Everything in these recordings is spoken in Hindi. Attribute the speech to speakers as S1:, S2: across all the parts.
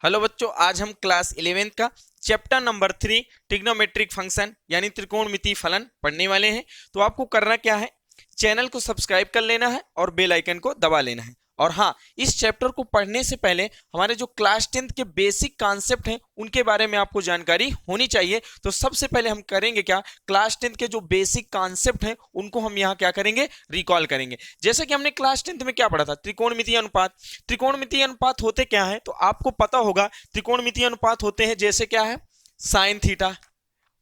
S1: हेलो बच्चों, आज हम क्लास 11th का चैप्टर नंबर 3 ट्रिग्नोमेट्रिक फंक्शन यानी त्रिकोणमितीय फलन पढ़ने वाले हैं। तो आपको करना क्या है, चैनल को सब्सक्राइब कर लेना है और बेल आइकन को दबा लेना है। और हाँ, इस चैप्टर को पढ़ने से पहले हमारे जो क्लास 10th के बेसिक कॉन्सेप्ट हैं उनके बारे में आपको जानकारी होनी चाहिए। तो सबसे पहले हम करेंगे क्या, क्लास 10th के जो बेसिक कॉन्सेप्ट हैं उनको हम यहाँ क्या करेंगे, रिकॉल करेंगे। जैसे कि हमने क्लास 10th में क्या पढ़ा था, त्रिकोणमितीय अनुपात। त्रिकोणमितीय अनुपात होते क्या है, तो आपको पता होगा त्रिकोणमितीय अनुपात होते हैं जैसे क्या है, साइन थीटा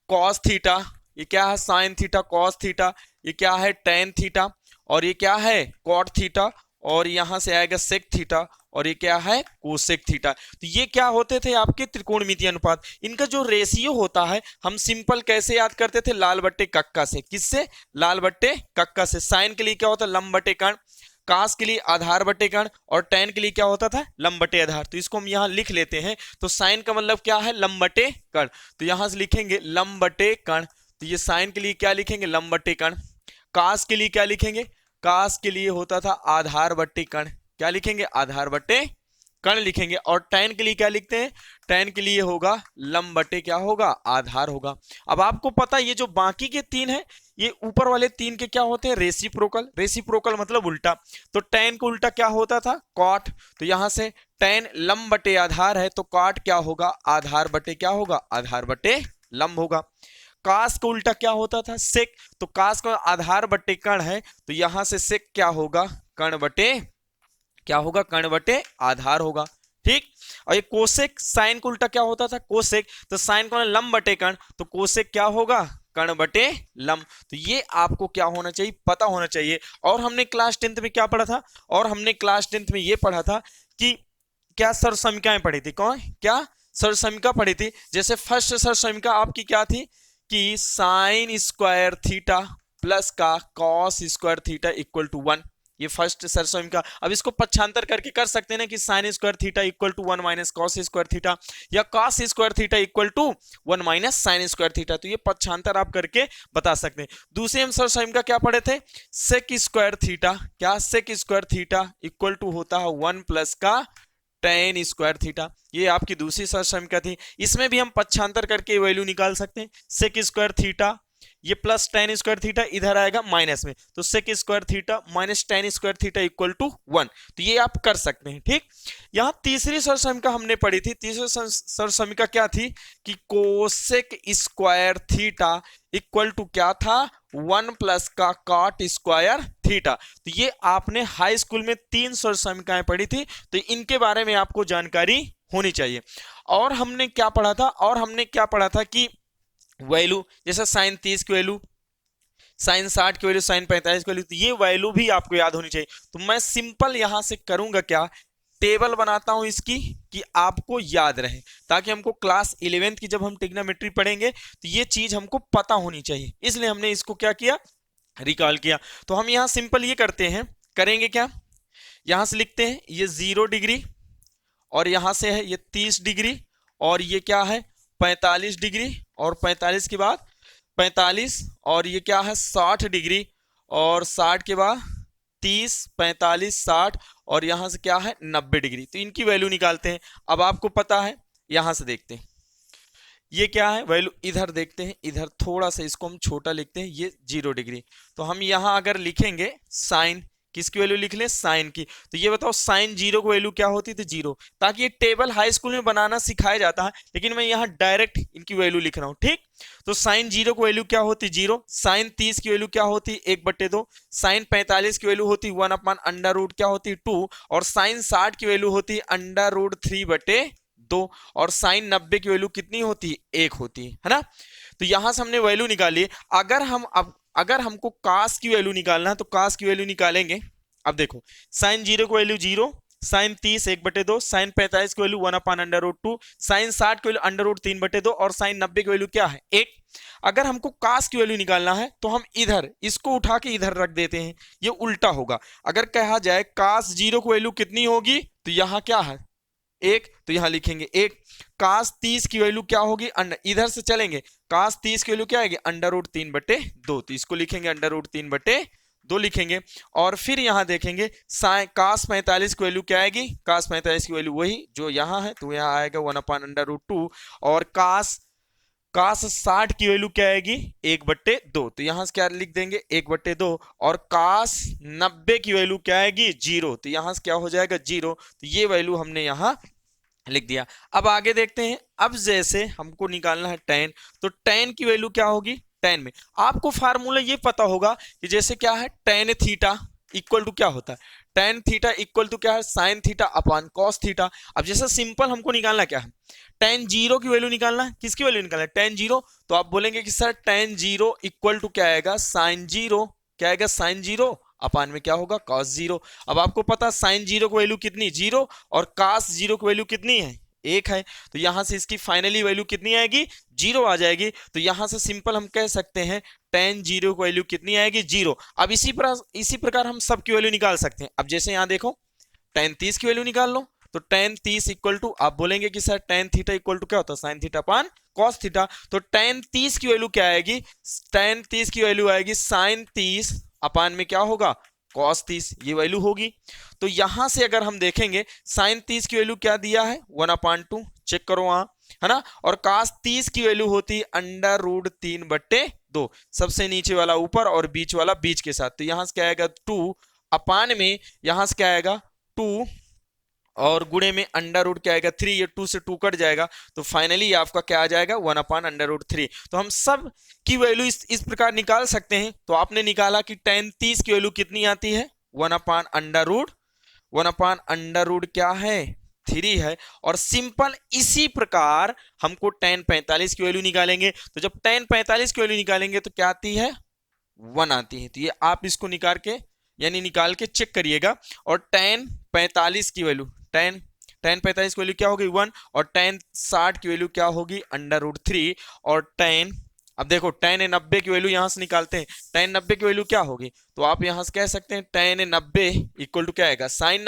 S1: कॉस थीटा, ये क्या है साइन थीटा कॉस थीटा, ये क्या है टेन थीटा, और ये क्या है कॉट थीटा, और यहां से आएगा सेक थीटा, और ये क्या है कोसेक थीटा। तो ये क्या होते थे आपके त्रिकोणमितीय अनुपात। इनका जो रेशियो होता है हम सिंपल कैसे याद करते थे, लाल बट्टे कक्का से। किससे, लाल बट्टे कक्का से। साइन के लिए क्या होता है, लंब बटे कर्ण, कास के लिए आधार बटे कर्ण, और टेन के लिए क्या होता था, लंब बटे आधार। तो इसको हम यहां लिख लेते हैं। तो साइन का मतलब क्या है, लंब बटे कर्ण। तो यहां से लिखेंगे लंब बटे कर्ण। तो ये साइन के लिए क्या लिखेंगे, लंब बटे कर्ण। कास के लिए क्या लिखेंगे, कास के लिए होता था आधार बट्टे कर्ण। क्या लिखेंगे, आधार बट्टे कर्ण लिखेंगे। और टैन के लिए क्या लिखते हैं, टैन के लिए होगा लंब बटे क्या होगा, आधार होगा। अब आपको पता ये जो बाकी के तीन है, ये ऊपर वाले तीन के क्या होते हैं, रेसिप्रोकल। रेसिप्रोकल मतलब उल्टा। तो टैन को उल्टा क्या होता था, कॉट। तो यहां से टैन लंब बटे आधार है, तो कॉट क्या होगा, आधार बटे क्या होगा, आधार बटे लंब होगा। कास का उल्टा क्या होता था, सेक। तो कास का आधार बटे कर्ण है, तो यहां से सेक क्या होगा, कर्ण बटे क्या होगा, कर्ण बटे आधार होगा। ठीक। और ये कोसेक, साइन का उल्टा क्या होता था, कोसेक। तो साइन का लंब बटे कर्ण, तो कोसेक क्या होगा, कर्ण बटे लंब। तो ये आपको क्या होना चाहिए, पता होना चाहिए। और हमने क्लास 10th में क्या पढ़ा था, और हमने क्लास 10th में ये पढ़ा था कि क्या सरसमिकाएं पढ़ी थी, कौन क्या सरसमिका पढ़ी थी। जैसे फर्स्ट सरसमिका आपकी क्या थी कि साइन स्क्वायर थीटा प्लस का cos square theta equal to 1। ये फर्स्ट सरसमिका। अब इसको पक्षांतर करके कर सकते हैं ना कि sine square theta equal to 1 minus cos square theta, या cos square theta equal to 1 minus sine square theta. तो ये पक्षांतर आप करके बता सकते हैं। दूसरे हम सरसमिका क्या पढ़े थे, सेक स्क्वायर थीटा। क्या, sec square theta equal to होता है 1 प्लस का टेन स्क्वायर थीटा। ये आपकी दूसरी सरसमिका थी। इसमें भी हम पक्षांतर करके वैल्यू निकाल सकते हैं। सेक स्क्वायर थीटा ये प्लस टेन स्क्वायर थीटा इधर आएगा माइनस में, तो sec square theta minus tan square theta equal to 1। तो ये आप कर सकते हैं। ठीक। यहां तीसरी सरसमिका हमने पढ़ी थी। तीसरी सरसमिका क्या थी कि cosec square theta equal to क्या था, 1 प्लस का कॉट स्क्वायर थीटा। तो ये आपने हाई स्कूल में 3 सरसमिकाएं पढ़ी थी, तो इनके बारे में आपको जानकारी होनी चाहिए। और हमने क्या पढ़ा था, और हमने क्या पढ़ा था कि वैल्यू, जैसे साइन 30 की वैल्यू, साइन 60 की वैल्यू, साइन 45 की वैल्यू, तो ये वैल्यू भी आपको याद होनी चाहिए। तो मैं सिंपल यहां से करूंगा क्या, टेबल बनाता हूं इसकी कि आपको याद रहे, ताकि हमको क्लास 11th की जब हम ट्रिग्नोमेट्री पढ़ेंगे तो ये चीज हमको पता होनी चाहिए। इसलिए हमने इसको क्या किया, रिकॉल किया। तो हम यहां सिंपल ये करते हैं, करेंगे क्या, यहां से लिखते हैं ये 0 डिग्री, और यहां से है ये 30 डिग्री, और ये क्या है 45 डिग्री, और 45 के बाद 45, और ये क्या है 60 डिग्री, और 60 के बाद 30 45 60, और यहां से क्या है 90 डिग्री। तो इनकी वैल्यू निकालते हैं। अब आपको पता है, यहां से देखते हैं ये क्या है वैल्यू, इधर देखते हैं, इधर थोड़ा सा इसको हम छोटा लिखते हैं, ये 0 डिग्री। तो हम यहां अगर लिखेंगे साइन, किसकी वैल्यू लिख लें, साइन की। तो ये बताओ साइन 0 की वैल्यू क्या होती थी, 0। ताकि ये टेबल हाई स्कूल में बनाना सिखाया जाता है, लेकिन मैं यहाँ डायरेक्ट इनकी वैल्यू लिख रहा हूँ। ठीक। तो साइन 0 की वैल्यू क्या होती, 0। साइन 30 की वैल्यू क्या होती, 1/2। साइन 45 की वैल्यू होती 1 अपॉन अंडर रूट क्या होती, 2। और साइन 60 की वैल्यू होती अंडर रूट 3/2। और साइन 90 की वैल्यू कितनी होती है, 1 होती है ना। तो यहां से हमने वैल्यू निकाली। अगर हम अब अगर हमको कास की वैल्यू निकालना है तो कास की वैल्यू निकालेंगे। अब देखो, साइन 0 की वैल्यू 0, साइन 30 1/2, साइन 45 की value 1 upon under root 2, sine 60 की वैल्यू अंडर रूट 3/2, और साइन 90 की वैल्यू क्या है, 1। अगर हमको कास की वैल्यू निकालना है तो हम इधर इसको उठा के इधर रख देते हैं, ये उल्टा होगा। अगर कहा जाए कास 0 की वैल्यू कितनी होगी, तो यहां क्या है 1, तो यहां लिखेंगे 1। कास 30 की वैल्यू क्या होगी, इधर से चलेंगे, कास 30 की वैल्यू क्या आएगी, अंडर रूट 3/2। तो इसको लिखेंगे अंडर रूट 3/2। 2 लिखेंगे और फिर यहाँ देखेंगे cos 45 की वैल्यू क्या आएगी, cos 45 की वैल्यू वही जो यहाँ है, तो यहाँ आएगा 1/√2 और cos 60 की वैल्यू क्या आएगी 1/2, तो यहां से क्या लिख देंगे 1/2 और cos 90 की वैल्यू क्या आएगी 0, तो यहां से क्या हो जाएगा 0, तो ये वैल्यू हमने यहां लिख दिया। अब आगे देखते हैं, अब जैसे हमको निकालना है tan, तो tan की वैल्यू क्या होगी, tan में आपको फार्मूला ये पता होगा कि जैसे क्या है tan थीटा इक्वल टू क्या होता है, tan थीटा इक्वल टू क्या है sin theta upon cos theta. अब जैसे सिंपल हमको निकालना क्या है, tan 0 की वैल्यू निकालना है, किसकी वैल्यू निकालना है tan 0, तो आप बोलेंगे कि सर tan 0 इक्वल टू क्या आएगा sin 0, क्या आएगा sin 0 अपान में क्या होगा cos 0। अब आपको पता sin 0 की वैल्यू कितनी 0 और cos 0 की वैल्यू कितनी है 1 है, तो यहां से इसकी फाइनली वैल्यू कितनी आएगी 0 आ जाएगी, तो यहां से सिंपल हम कह सकते हैं tan 0 की वैल्यू कितनी आएगी 0। अब इसी प्रकार हम सब की वैल्यू निकाल सकते हैं। अब जैसे यहां देखो tan 30 की वैल्यू निकाल लो, तो tan 30 इक्वल टू आप बोलेंगे कि sir tan theta equal to क्या होता है sin theta upon cos theta, तो tan 30 की वैल्यू क्या आएगी, tan 30 की वैल्यू आएगी sin 30 अपान में क्या होगा cos 30, ये वैल्यू होगी। तो यहां से अगर हम देखेंगे sin 30 की वैल्यू क्या दिया है 1/2, चेक करो वहां है ना, और cos 30 की वैल्यू होती है √3/2, सबसे नीचे वाला ऊपर और बीच वाला बीच के साथ, तो यहां से क्या आएगा 2 अपान में यहां से क्या आएगा 2 और गुणे में √ क्या आएगा 3, ये 2 से 2 कट जाएगा, तो फाइनली आपका क्या आ जाएगा 1/√3। तो हम सब की वैल्यू इस प्रकार निकाल सकते हैं। तो आपने निकाला कि tan 30 की वैल्यू कितनी आती है 1/√1/√1 क्या है 3 है, और सिंपल इसी प्रकार हमको tan 45 की वैल्यू निकालेंगे, तो जब tan 45 की वैल्यू निकालेंगे तो क्या आती है 1 आती है, तो ये आप इसको निकाल के चेक करिएगा। और tan 45 की वैल्यू tan 45 की वैल्यू क्या होगी 1 और tan 60 की वैल्यू क्या होगी √3 और tan, अब देखो tan 90 की वैल्यू यहां से निकालते हैं, tan 90 की वैल्यू क्या होगी, तो आप यहां से कह सकते हैं tan 90 इक्वल टू क्या आएगा sin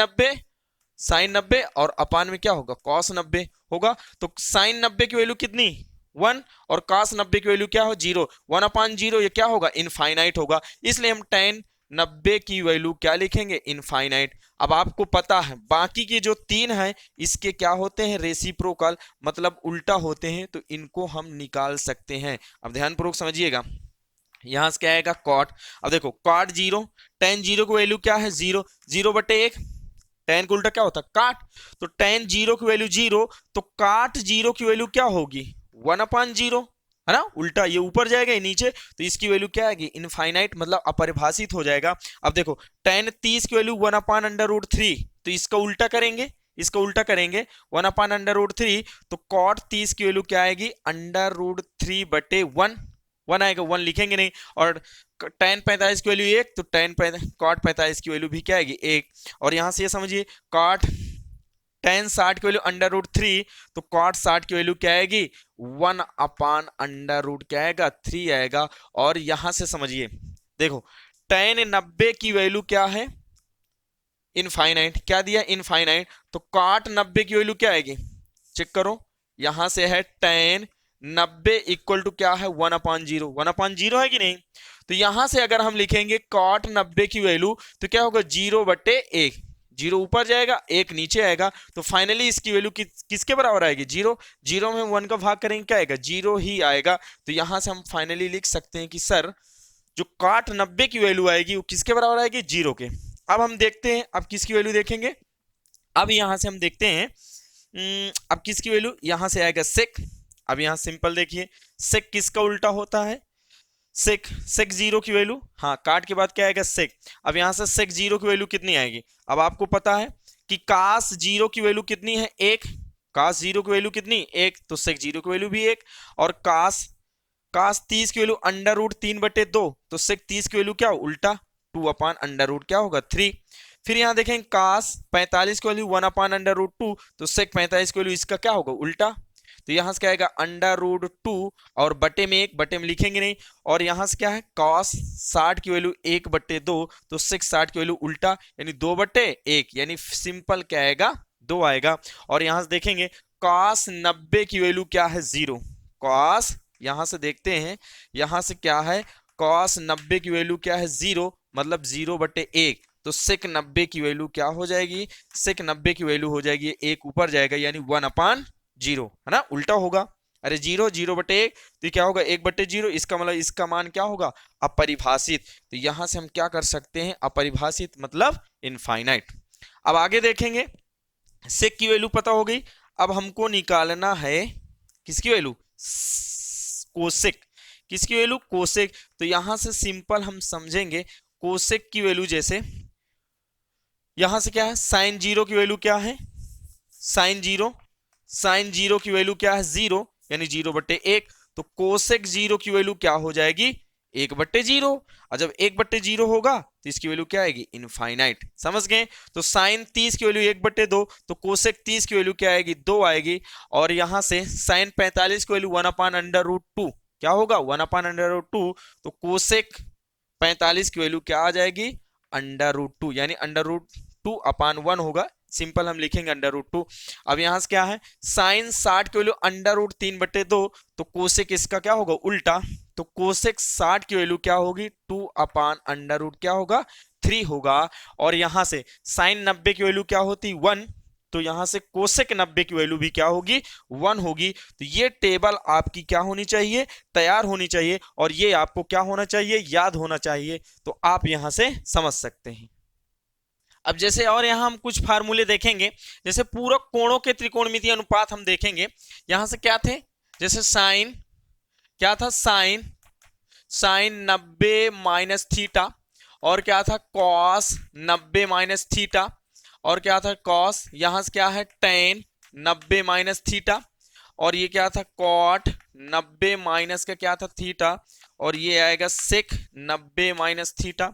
S1: 90 और अपान में क्या होगा cos 90 होगा, तो sin 90 की वैल्यू कितनी 1 और cos 90 की वैल्यू क्या हो 0, 1/0 ये क्या होगा इनफाइनाइट होगा, इसलिए हम tan 90 की वैल्यू क्या लिखेंगे इनफाइनाइट। अब आपको पता है बाकी के जो 3 हैं इसके क्या होते हैं रेसिप्रोकल, मतलब उल्टा होते हैं, तो इनको हम निकाल सकते हैं। अब ध्यानपूर्वक समझिएगा, यहां से क्या आएगा cot, अब देखो cot 0, tan 0 की वैल्यू क्या है 0, 0/1, tan का उल्टा क्या होता है काट, तो tan 0 की वैल्यू 0, तो cot 0 की वैल्यू क्या होगी 1/0 है ना, उल्टा ये ऊपर जाएगा ये नीचे, तो इसकी वैल्यू क्या आएगी इनफाइनाइट, मतलब अपरिभाषित हो जाएगा। अब देखो tan 30 की वैल्यू 1/√3, तो इसका उल्टा करेंगे 1/√3, तो cot 30 की वैल्यू क्या आएगी √3/1, 1 आएगा 1 लिखेंगे नहीं, और tan 45 की वैल्यू 1, तो cot 45 की वैल्यू भी क्या आएगी 1, और यहां से ये समझिए cot tan 60 की वैल्यू √3, तो cot 60 की वैल्यू क्या आएगी 1/√, क्या आएगा 3 आएगा। और यहां से समझिए देखो tan 90 की वैल्यू क्या है इनफाइनाइट, क्या दिया इनफाइनाइट, तो cot 90 की वैल्यू क्या आएगी चेक करो, यहां से है tan 90 इक्वल टू क्या है 1/0, 1/0 है कि नहीं, तो यहां से अगर हम लिखेंगे cot 90 की वैल्यू तो क्या होगा 0/1, 0 ऊपर जाएगा 1 नीचे आएगा, तो फाइनली इसकी वैल्यू किसके बराबर आएगी 0, 0 में 1 का भाग करेंगे क्या आएगा 0 ही आएगा, तो यहां से हम फाइनली लिख सकते हैं कि सर जो cot 90 की वैल्यू आएगी वो किसके बराबर आएगी 0 के। अब हम देखते हैं अब किसकी वैल्यू देखेंगे, अब यहां से हम देखते हैं अब किसकी वैल्यू, यहां से आएगा sec, अब यहां सिंपल देखिए sec किसका उल्टा होता है sec 0 की वैल्यू, हाँ काट के बाद क्या आएगा sec, अब यहां से sec 0 की वैल्यू कितनी आएगी, अब आपको पता है कि cos 0 की वैल्यू कितनी है 1, cos 0 की वैल्यू कितनी 1, तो sec 0 की वैल्यू भी 1, और cos 30 की वैल्यू √3/2, तो sec 30 की वैल्यू क्या उल्टा 2/√, क्या होगा 3। फिर यहां देखें cos 45 की वैल्यू 1/√2, तो sec 45 की वैल्यू इसका क्या होगा उल्टा, तो यहां से क्या आएगा √2 और बटे में लिखेंगे नहीं, और यहां से क्या है cos 60 की वैल्यू 1/2, तो sec 60 की वैल्यू उल्टा यानी 2/1, यानी सिंपल क्या आएगा 2 आएगा। और यहां से देखेंगे cos 90 की वैल्यू क्या है 0, cos यहां से देखते हैं यहां से क्या है cos 90 की वैल्यू क्या है 0, मतलब 0/1, तो sec 90 की वैल्यू क्या हो जाएगी, sec 90 की वैल्यू हो जाएगी 1 ऊपर जाएगा यानी 1/0, है ना, उल्टा होगा। अरे 0/1 तो ये क्या होगा 1/0, इसका मतलब इसका मान क्या होगा, अपरिभाषित। तो यहां से हम क्या कर सकते हैं, अपरिभाषित मतलब इनफाइनाइट। अब आगे देखेंगे, सेक की वैल्यू पता हो गई, अब हमको निकालना है किसकी वैल्यू, कोसेक। किसकी वैल्यू, कोसेक। तो यहां से सिंपल हम समझेंगे, कोसेक की वैल्यू जैसे यहां से क्या है, साइन जीरो की वैल्यू क्या है, साइन जीरो, साइन जीरो की वैल्यू क्या है 0 यानी 0/1, तो कोसेक 0 की वैल्यू क्या हो जाएगी 1/0, और जब 1/0 होगा तो इसकी वैल्यू क्या आएगी, इनफाइनाइट। समझ गए। तो साइन 30 की वैल्यू 1/2, तो कोसेक 30 की वैल्यू क्या आएगी 2 आएगी। और यहां से साइन 45 की वैल्यू 1/√2 क्या होगा 1/√2, तो कोसेक 45 की वैल्यू क्या आ जाएगी √2 यानी √2/1 होगा। सिंपल हम लिखेंगे √2। अब यहां से क्या है, साइन 60 की वैल्यू √3/2, तो कोसेक इसका क्या होगा उल्टा, तो कोसेक 60 की वैल्यू क्या होगी 2/√, क्या होगा 3 होगा। और यहां से साइन 90 की वैल्यू क्या होती 1, तो यहां से कोसेक 90 की वैल्यू भी क्या होगी 1 होगी। तो ये टेबल आपकी क्या होनी चाहिए, तैयार होनी चाहिए, और ये आपको क्या होना चाहिए, याद होना चाहिए। तो आप यहां से समझ सकते हैं। अब जैसे और यहां हम कुछ फार्मूले देखेंगे, जैसे पूरक कोणों के त्रिकोणमितीय अनुपात हम देखेंगे। यहां से क्या थे, जैसे साइन क्या था, साइन साइन 90 माइनस थीटा, और क्या था कॉस 90 माइनस थीटा, और क्या था कॉस, यहां से क्या है टेन 90 माइनस थीटा, और ये क्या था कॉट 90 माइनस का क्या था थीटा, और ये आएगा सेक 90 माइनस थीटा,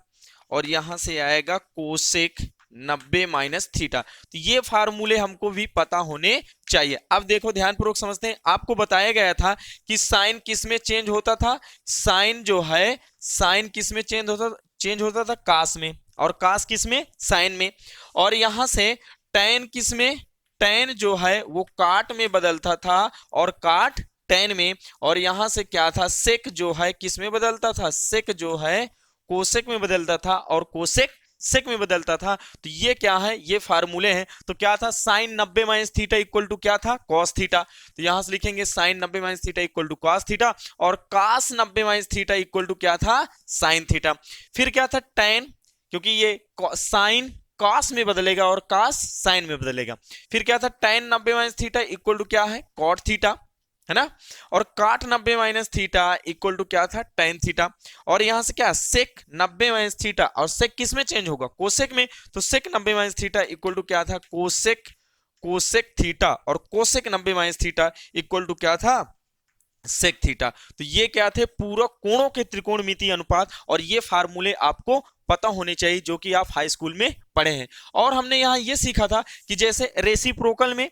S1: और यहां से आएगा कोसेक 90 माइनस थीटा। तो ये फार्मूले हमको भी पता होने चाहिए। अब देखो ध्यानपूर्वक समझते हैं, आपको बताया गया था कि साइन किस में चेंज होता था, साइन जो है साइन किस में चेंज होता था कास में, और कास किस में, साइन में। और यहां से टैन किस में, टैन जो है वो काट में बदलता था और काट टैन में। और यहां से क्या था, सेक जो है किस में बदलता था, सेक जो है कोसेक में बदलता था और कोसेक सेक में बदलता था। तो ये क्या है, ये फार्मूले हैं। तो क्या था, sine 90 minus theta equal to क्या था, कॉस थीटा। तो यहां से लिखेंगे sine 90 minus theta equal to cos theta, और cos 90 minus theta equal to क्या था, साइन थीटा। फिर क्या था टैन, क्योंकि ये साइन कॉस में बदलेगा और कास साइन में बदलेगा। फिर क्या था tan 90 minus theta equal to क्या है, कॉट थीटा, है ना। और काट 90 माइनस थीटा इक्वल टू क्या था, टेन थीटा। और यहां से क्या, सेक 90 माइनस थीटा, और सेक किस में चेंज होगा, कोसेक में, तो sec 90 minus theta equal to क्या था, कोसेक कोसेक थीटा, और cosec 90 minus theta equal to क्या था, सेक थीटा। तो ये क्या थे, पूरक कोणों के त्रिकोणमितीय अनुपात, और ये फार्मूले आपको पता होने चाहिए जो कि आप हाई स्कूल में पढ़े हैं। और हमने यहां ये सीखा था कि जैसे रेसिप्रोकल में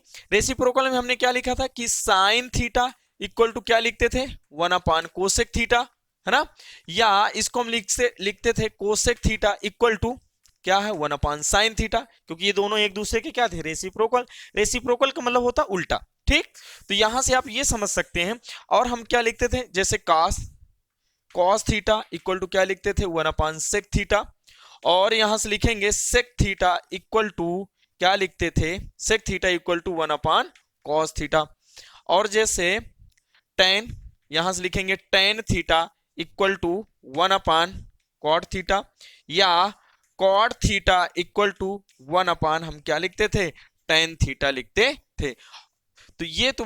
S1: हमने क्या लिखा था कि साइन थीटा इक्वल टू क्या लिखते थे, 1 कोसेक थीटा, है ना। या इसको हम लिखते थे कोसेक थीटा इक्वल टू क्या है, 1/साइन थीटा, क्योंकि ये दोनों एक दूसरे के क्या थे, रेसिप्रोकल का मतलब होता उल्टा। ठीक, तो यहां से आप ये समझ सकते हैं। और हम क्या लिखते थे, जैसे कॉस थीटा इक्वल टू क्या लिखते थे, 1/सेक थीटा। और यहां से लिखेंगे सेक थीटा इक्वल टू क्या लिखते थे, सेक थीटा इक्वल टू 1/कॉस थीटा। और जैसे टेन, यहां से लिखेंगे टेन थीटा इक्वल टू 1/कॉट थीटा, या कॉट थीटा इक्वल टू 1/ हम क्या लिखते थे, टेन थीटा लिखते थे। तो ये